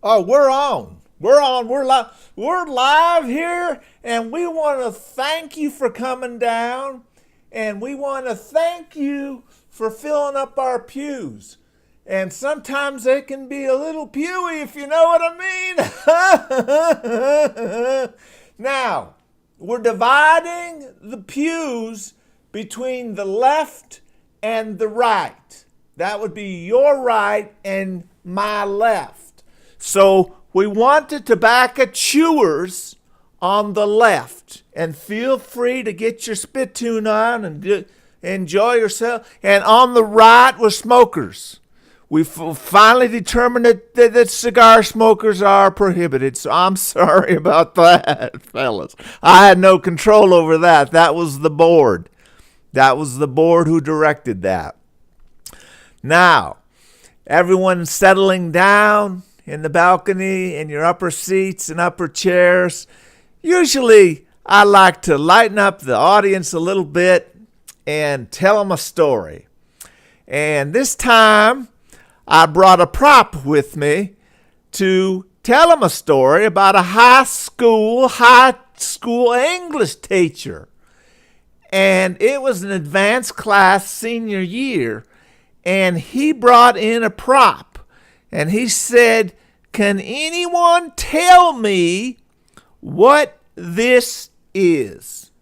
Oh, we're on. We're on. We're live. We're live here, and we want to thank you for coming down, and we want to thank you for filling up our pews. And sometimes they can be a little pewy, if you know what I mean. Now, we're dividing the pews between the left and the right. That would be your right and my left. So we want the tobacco chewers on the left. And feel free to get your spittoon on and enjoy yourself. And on the right were smokers. We finally determined that cigar smokers are prohibited. So I'm sorry about that, fellas. I had no control over that. That was the board. That was the board who directed that. Now, everyone settling down in the balcony, in your upper seats and upper chairs. Usually, I like to lighten up the audience a little bit and tell them a story. And this time, I brought a prop with me to tell them a story about a high school English teacher. And it was an advanced class senior year, and he brought in a prop. And he said, "Can anyone tell me what this is?"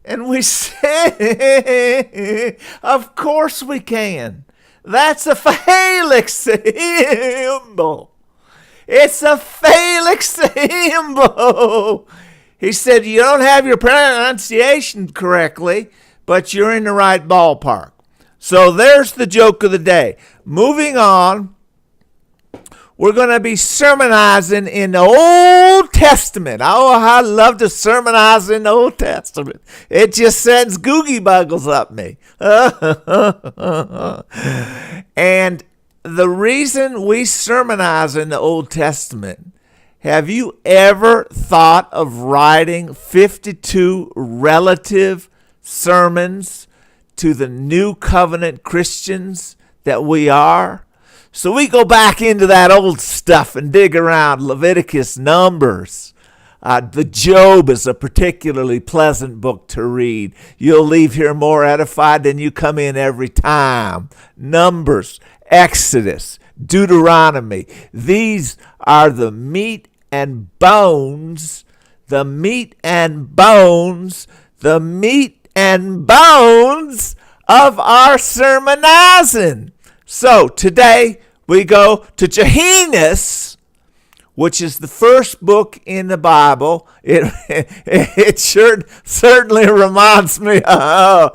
And we said, "Of course we can. That's a phallic symbol. It's a phallic symbol." He said, "You don't have your pronunciation correctly, but you're in the right ballpark." So there's the joke of the day. Moving on. We're going to be sermonizing in the Old Testament. Oh, I love to sermonize in the Old Testament. It just sends googie buggles up me. And the reason we sermonize in the Old Testament, have you ever thought of writing 52 relative sermons to the new covenant Christians that we are? So we go back into that old stuff and dig around Leviticus, Numbers. The Job is a particularly pleasant book to read. You'll leave here more edified than you come in every time. Numbers, Exodus, Deuteronomy. These are the meat and bones, the meat and bones, the meat and bones of our sermonizing. So today we go to Genesis, which is the first book in the Bible. It certainly reminds me of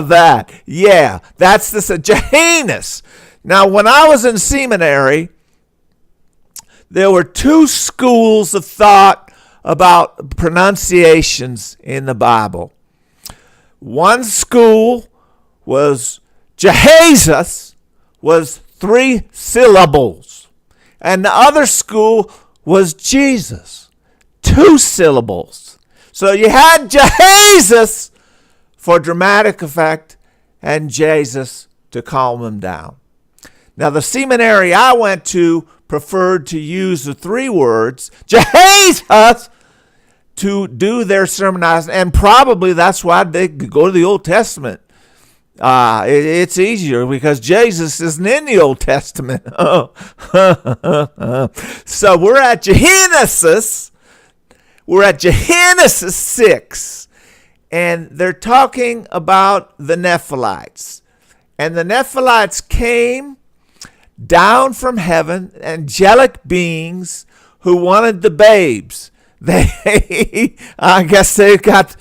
that. Yeah, that's this Genesis. Now, when I was in seminary, there were two schools of thought about pronunciations in the Bible. One school was Genesis was 3 syllables. And the other school was Jesus, 2 syllables. So you had Jesus for dramatic effect and Jesus to calm them down. Now the seminary I went to preferred to use the 3 words, Jesus, to do their sermonizing. And probably that's why they go to the Old Testament. It's easier because Jesus isn't in the Old Testament. So we're at Genesis. We're at Genesis 6. And they're talking about the Nephilites. And the Nephilites came down from heaven, angelic beings who wanted the babes. I guess they got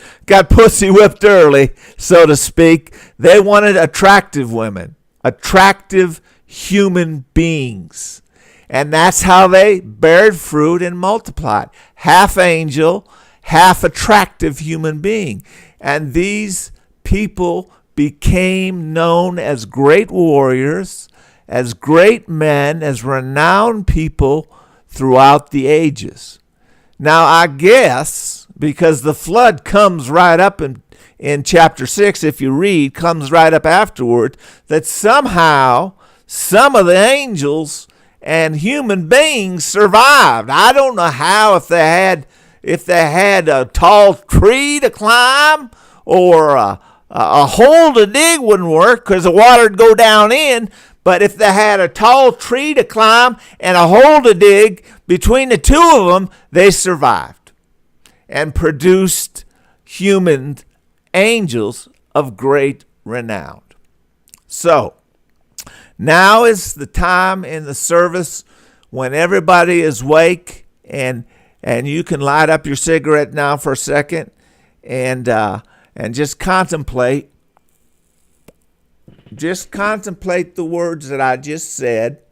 pussy whipped early, so to speak. They wanted attractive women, attractive human beings. And that's how they bared fruit and multiplied. Half angel, half attractive human being. And these people became known as great warriors, as great men, as renowned people throughout the ages. Now, I guess, because the flood comes right up in chapter 6, if you read, comes right up afterward, that somehow some of the angels and human beings survived. I don't know how, if they had a tall tree to climb, or a hole to dig wouldn't work because the water would go down in. But if they had a tall tree to climb and a hole to dig, between the two of them, they survived and produced human angels of great renown. So, now is the time in the service when everybody is awake, and you can light up your cigarette now for a second and just contemplate. Just contemplate the words that I just said,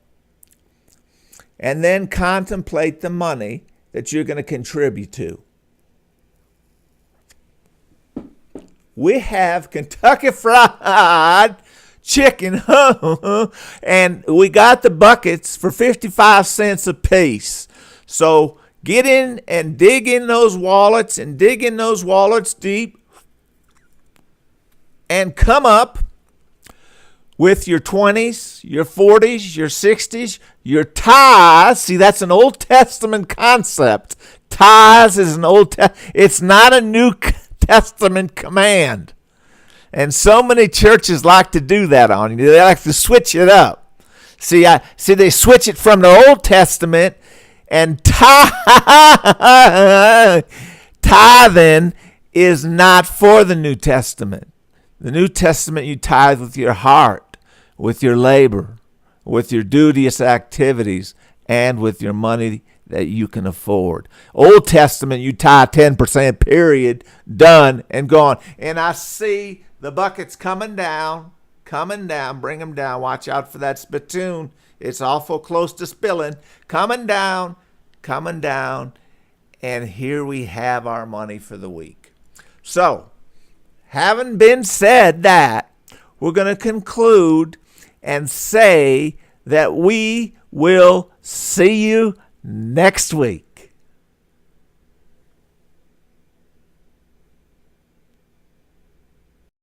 and then contemplate the money that you're going to contribute to. We have Kentucky Fried Chicken, and we got the buckets for 55 cents a piece. So get in and dig in those wallets, and dig in those wallets deep, and come up with your 20s, your 40s, your 60s, your tithes. See, that's an Old Testament concept. Tithes is an it's not a New Testament command. And so many churches like to do that on you. They like to switch it up. See, they switch it from the Old Testament, and tithing is not for the New Testament. The New Testament, you tithe with your heart, with your labor, with your duteous activities, and with your money that you can afford. Old Testament, you tithe 10%, period, done and gone. And I see the buckets coming down, bring them down. Watch out for that spittoon. It's awful close to spilling. Coming down, and here we have our money for the week. So, having been said that, we're going to conclude and say that we will see you next week.